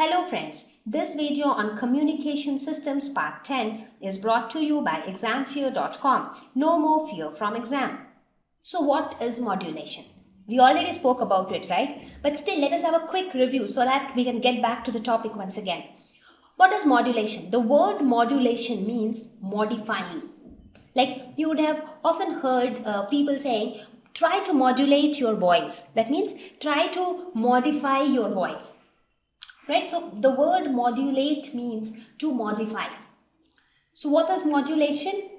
Hello friends, this video on Communication Systems Part 10 is brought to you by examfear.com. No more fear from exam. So what is modulation? We already spoke about it, right? But still let us have a quick review so that we can get back to the topic once again. What is modulation? The word modulation means modifying. Like you would have often heard people saying, try to modulate your voice. That means try to modify your voice. Right? So the word modulate means to modify. So what is modulation?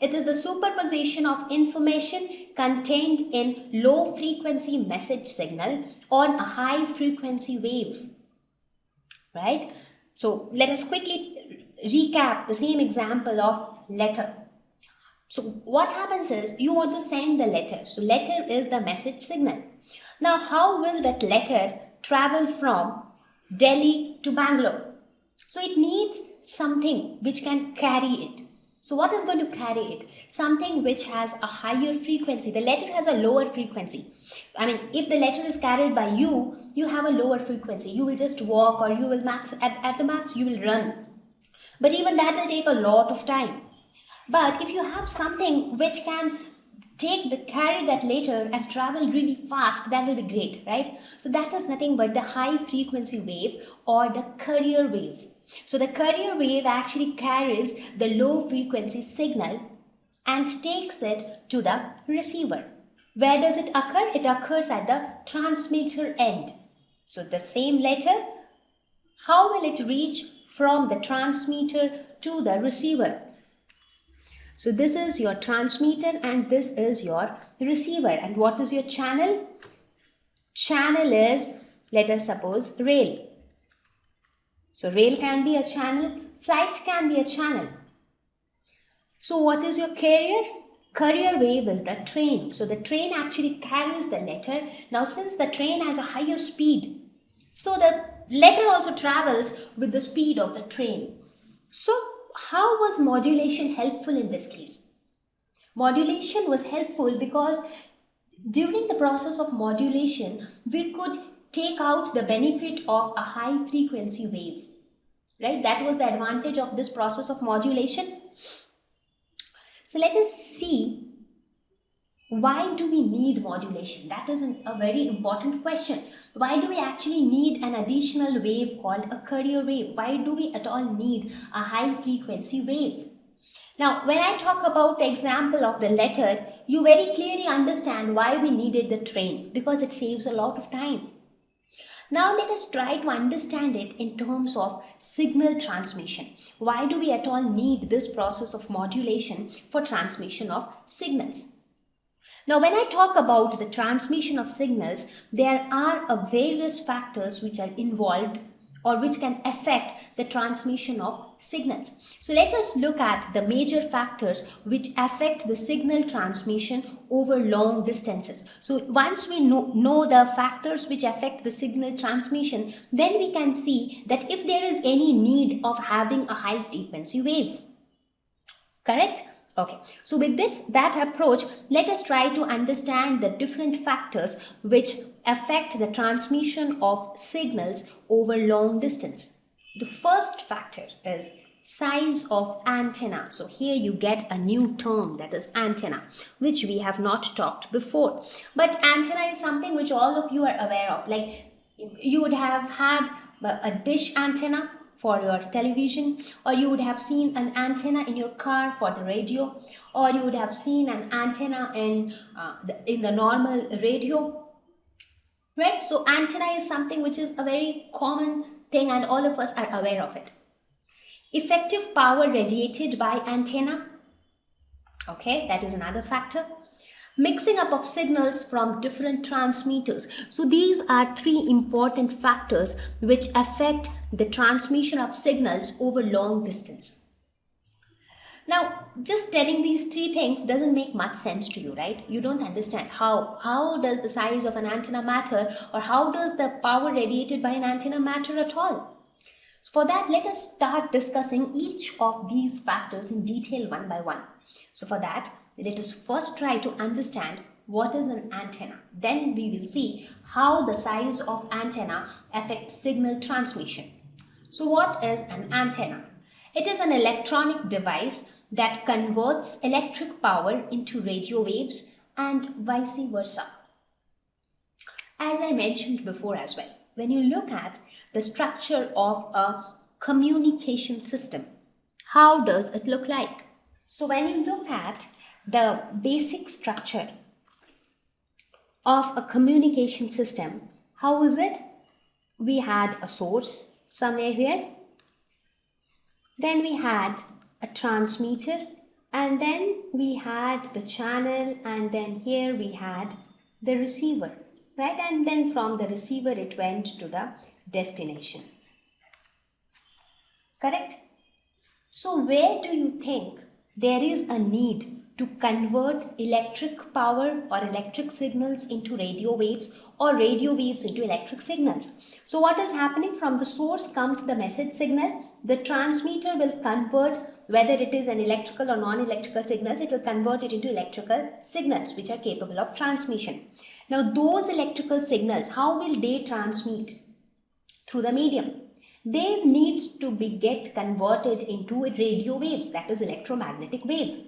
It is the superposition of information contained in low frequency message signal on a high frequency wave. Right? So let us quickly recap the same example of letter. So what happens is you want to send the letter. So letter is the message signal. Now how will that letter travel from Delhi to Bangalore? So it needs something which can carry it. So what is going to carry it? Something which has a higher frequency. The letter has a lower frequency. I mean, if the letter is carried by you, you have a lower frequency. You will just walk, or you will at the max you will run. But even that will take a lot of time. But if you have something which can carry that letter and travel really fast, that will be great, right? So that is nothing but the high frequency wave or the carrier wave. So the carrier wave actually carries the low frequency signal and takes it to the receiver. Where does it occur? It occurs at the transmitter end. So the same letter, how will it reach from the transmitter to the receiver? So this is your transmitter and this is your receiver. And what is your channel? Channel is, let us suppose, rail. So rail can be a channel, flight can be a channel. So what is your carrier? Carrier wave is the train. So the train actually carries the letter. Now since the train has a higher speed, so the letter also travels with the speed of the train. So how was modulation helpful in this case? Modulation was helpful because during the process of modulation, we could take out the benefit of a high frequency wave. Right? That was the advantage of this process of modulation. So let us see, why do we need modulation? That is a very important question. Why do we actually need an additional wave called a carrier wave? Why do we at all need a high frequency wave? Now, when I talk about the example of the letter, you very clearly understand why we needed the train, because it saves a lot of time. Now let us try to understand it in terms of signal transmission. Why do we at all need this process of modulation for transmission of signals? Now, when I talk about the transmission of signals, there are various factors which are involved or which can affect the transmission of signals. So let us look at the major factors which affect the signal transmission over long distances. So once we know the factors which affect the signal transmission, then we can see that if there is any need of having a high frequency wave. Correct? Okay, so with that approach, let us try to understand the different factors which affect the transmission of signals over long distance. The first factor is size of antenna. So here you get a new term, that is antenna, which we have not talked before. But antenna is something which all of you are aware of. Like you would have had a dish antenna for your television, or you would have seen an antenna in your car for the radio, or you would have seen an antenna in the normal radio, right? So antenna is something which is a very common thing and all of us are aware of it. Effective power radiated by antenna, okay, that is another factor. Mixing up of signals from different transmitters. So these are three important factors which affect the transmission of signals over long distance. Now, just telling these three things doesn't make much sense to you, right? You don't understand how does the size of an antenna matter, or how does the power radiated by an antenna matter at all? So for that, let us start discussing each of these factors in detail one by one. So for that, let us first try to understand what is an antenna. Then we will see how the size of antenna affects signal transmission. So what is an antenna? It is an electronic device that converts electric power into radio waves and vice versa. As I mentioned before as well, when you look at the structure of a communication system, how does it look like? So when you look at the basic structure of a communication system, how is it? We had a source somewhere here, then we had a transmitter, and then we had the channel, and then here we had the receiver, right? And then from the receiver it went to the destination. Correct? So where do you think there is a need to convert electric power or electric signals into radio waves or radio waves into electric signals? So what is happening? From the source comes the message signal. The transmitter will convert, whether it is an electrical or non-electrical signals, it will convert it into electrical signals which are capable of transmission. Now those electrical signals, how will they transmit? Through the medium. They need to get converted into radio waves, that is electromagnetic waves.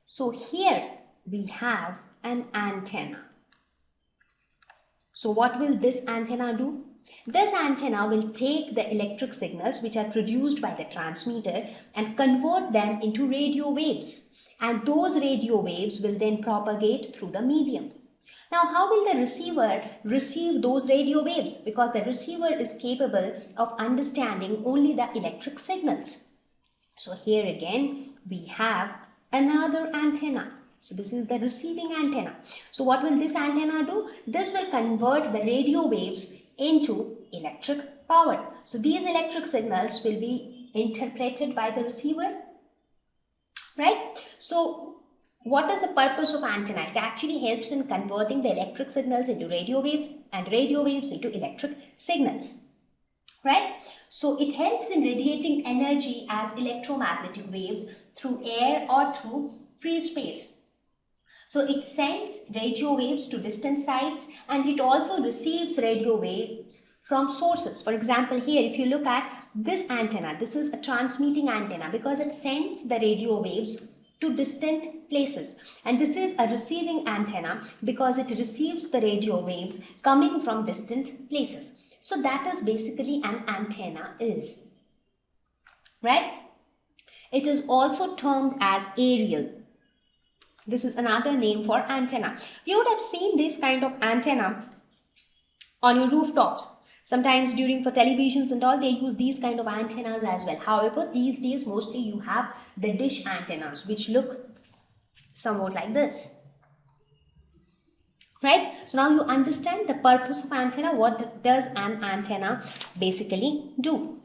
So here we have an antenna. So what will this antenna do? This antenna will take the electric signals which are produced by the transmitter and convert them into radio waves. And those radio waves will then propagate through the medium. Now, how will the receiver receive those radio waves? Because the receiver is capable of understanding only the electric signals. So here again, we have another antenna. So this is the receiving antenna. So what will this antenna do? This will convert the radio waves into electric power. So these electric signals will be interpreted by the receiver, right? So what is the purpose of antenna? It actually helps in converting the electric signals into radio waves and radio waves into electric signals, right? So it helps in radiating energy as electromagnetic waves through air or through free space. So it sends radio waves to distant sites and it also receives radio waves from sources. For example, here if you look at this antenna, this is a transmitting antenna because it sends the radio waves to distant places, and this is a receiving antenna because it receives the radio waves coming from distant places. So that is basically an antenna is, right? It is also termed as aerial. This is another name for antenna. You would have seen this kind of antenna on your rooftops. Sometimes during for televisions and all, they use these kind of antennas as well. However, these days mostly you have the dish antennas which look somewhat like this, right? So now you understand the purpose of antenna. What does an antenna basically do,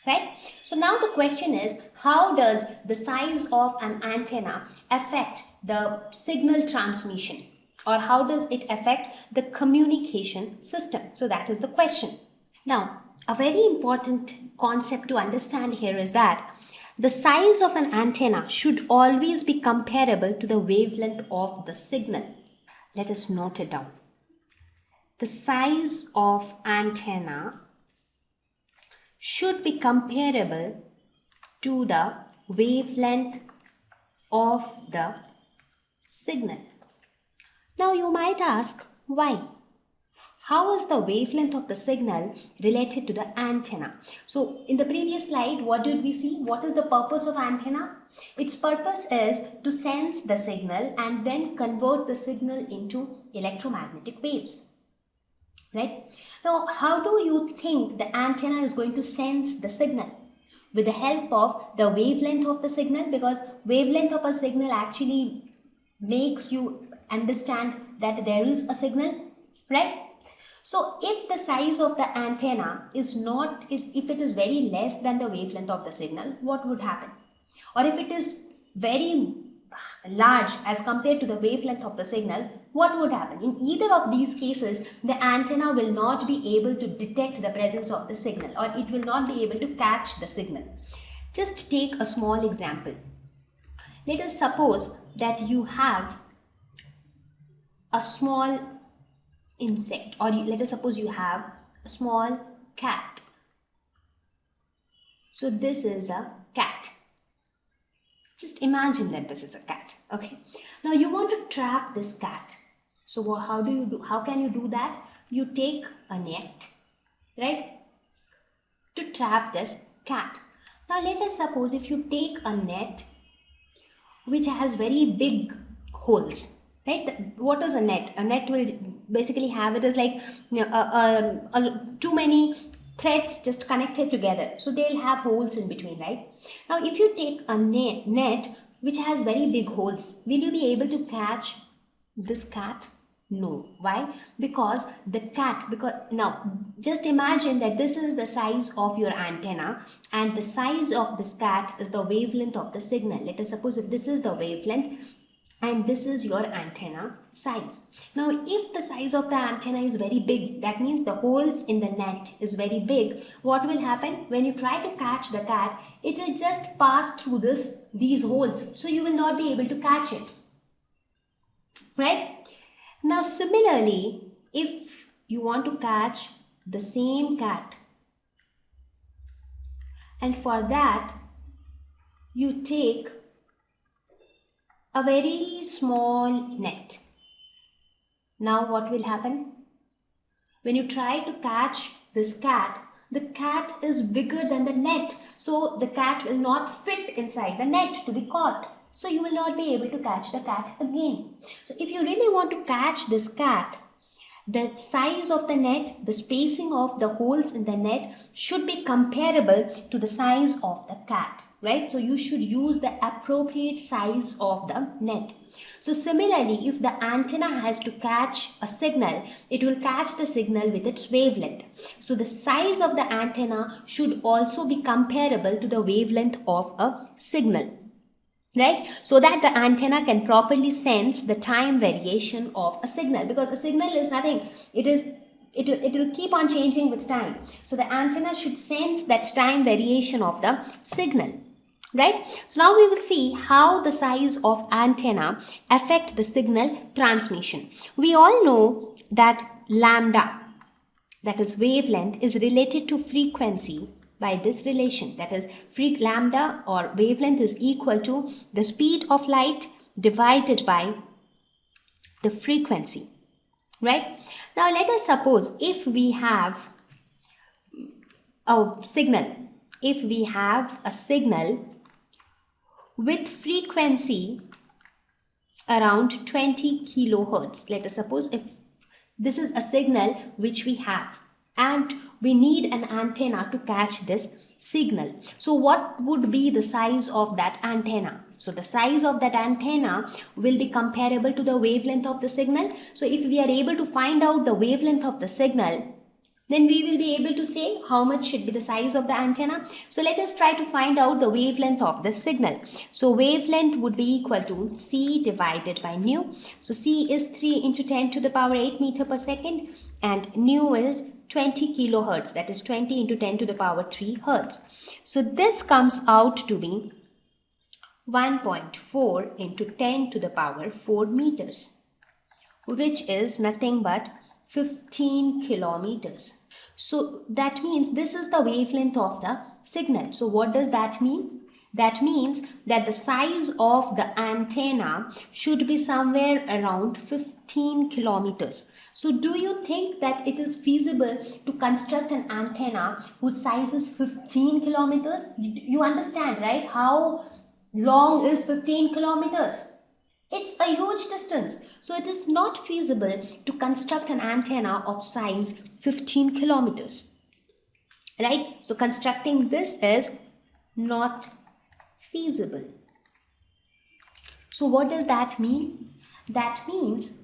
right? So now the question is, how does the size of an antenna affect the signal transmission? Or how does it affect the communication system? So that is the question. Now, a very important concept to understand here is that the size of an antenna should always be comparable to the wavelength of the signal. Let us note it down. The size of antenna should be comparable to the wavelength of the signal. Now you might ask, why? How is the wavelength of the signal related to the antenna? So in the previous slide, what did we see? What is the purpose of antenna? Its purpose is to sense the signal and then convert the signal into electromagnetic waves, right? Now, how do you think the antenna is going to sense the signal? With the help of the wavelength of the signal, because wavelength of a signal actually makes you understand that there is a signal, right? So if the size of the antenna is not, if it is very less than the wavelength of the signal, what would happen? Or if it is very large as compared to the wavelength of the signal, what would happen? In either of these cases, the antenna will not be able to detect the presence of the signal, or it will not be able to catch the signal. Just take a small example. Let us suppose that you have a small insect, or let us suppose you have a small cat. So this is a cat. Just imagine that this is a cat. Okay. Now you want to trap this cat. So how do you do? How can you do that? You take a net, right, to trap this cat. Now let us suppose if you take a net which has very big holes, right? What is a net? A net will basically have it as like, you know, too many threads just connected together, so they'll have holes in between, right? Now if you take a net which has very big holes, will you be able to catch this cat? No. Why? Because now just imagine that this is the size of your antenna and the size of this cat is the wavelength of the signal. Let us suppose if this is the wavelength and this is your antenna size. Now if the size of the antenna is very big, that means the holes in the net is very big. What will happen? When you try to catch the cat, it will just pass through these holes, so you will not be able to catch it, right? Now similarly, if you want to catch the same cat, and for that you take a very small net. Now what will happen? When you try to catch this cat, the cat is bigger than the net, so the cat will not fit inside the net to be caught. So you will not be able to catch the cat again. So if you really want to catch this cat, the size of the net, the spacing of the holes in the net should be comparable to the size of the cat, right? So you should use the appropriate size of the net. So similarly, if the antenna has to catch a signal, it will catch the signal with its wavelength. So the size of the antenna should also be comparable to the wavelength of a signal, right? So that the antenna can properly sense the time variation of a signal, because a signal is nothing, it will keep on changing with time. So the antenna should sense that time variation of the signal, right? So now we will see how the size of antenna affect the signal transmission. We all know that lambda, that is wavelength, is related to frequency by this relation, that is lambda or wavelength is equal to the speed of light divided by the frequency, right? Now let us suppose if we have a signal, with frequency around 20 kilohertz. Let us suppose if this is a signal which we have and we need an antenna to catch this signal. So what would be the size of that antenna? So the size of that antenna will be comparable to the wavelength of the signal. So if we are able to find out the wavelength of the signal, then we will be able to say how much should be the size of the antenna. So let us try to find out the wavelength of the signal. So wavelength would be equal to C divided by nu. So C is 3 into 10 to the power 8 meter per second and nu is 20 kilohertz, that is 20 into 10 to the power 3 hertz. So this comes out to be 1.4 into 10 to the power 4 meters, which is nothing but 15 kilometers. So that means this is the wavelength of the signal. So what does that mean? That means that the size of the antenna should be somewhere around 15 kilometers. So do you think that it is feasible to construct an antenna whose size is 15 kilometers? You understand, right? How long is 15 kilometers? It's a huge distance. So it is not feasible to construct an antenna of size 15 kilometers, right? So constructing this is not feasible. So what does that mean? That means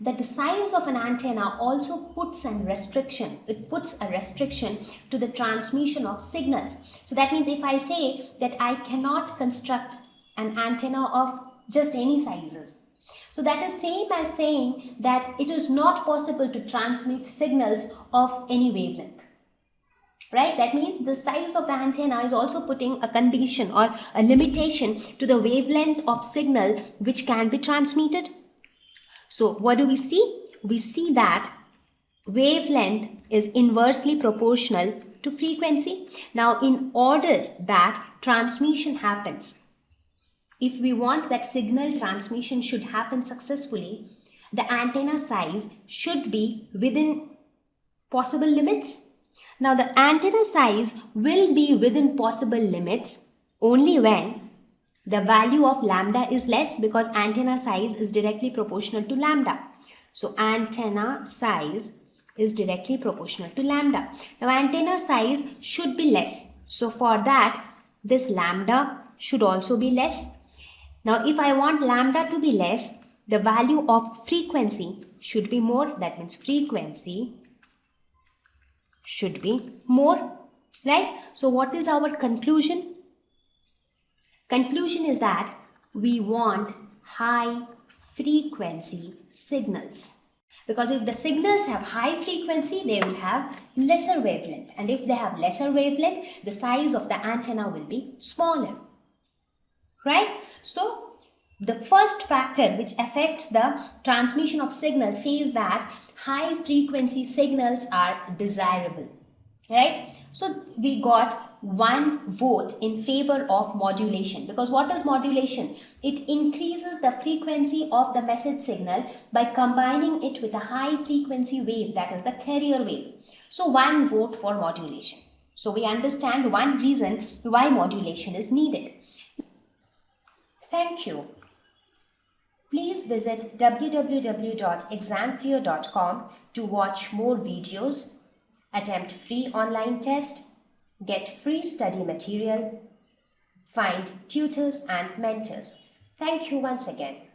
that the size of an antenna also puts a restriction. It puts a restriction to the transmission of signals. So that means if I say that I cannot construct an antenna of just any sizes, so that is same as saying that it is not possible to transmit signals of any wavelength, right? That means the size of the antenna is also putting a condition or a limitation to the wavelength of signal which can be transmitted. So what do we see? We see that wavelength is inversely proportional to frequency. Now, in order that transmission happens, if we want that signal transmission should happen successfully, the antenna size should be within possible limits. Now, the antenna size will be within possible limits only when the value of lambda is less, because antenna size is directly proportional to lambda. So, antenna size is directly proportional to lambda. Now, antenna size should be less. So, for that, this lambda should also be less. Now, if I want lambda to be less, the value of frequency should be more. That means frequency should be more, right? So, what is our conclusion? Conclusion is that we want high frequency signals. Because if the signals have high frequency, they will have lesser wavelength. And if they have lesser wavelength, the size of the antenna will be smaller. Right? So, the first factor which affects the transmission of signals says that high frequency signals are desirable. Right? So, we got 1 vote in favor of modulation, because what is modulation? It increases the frequency of the message signal by combining it with a high frequency wave, that is the carrier wave. So 1 vote for modulation. So we understand one reason why modulation is needed. Thank you. Please visit www.examfear.com to watch more videos, attempt free online test, get free study material, find tutors and mentors. Thank you once again.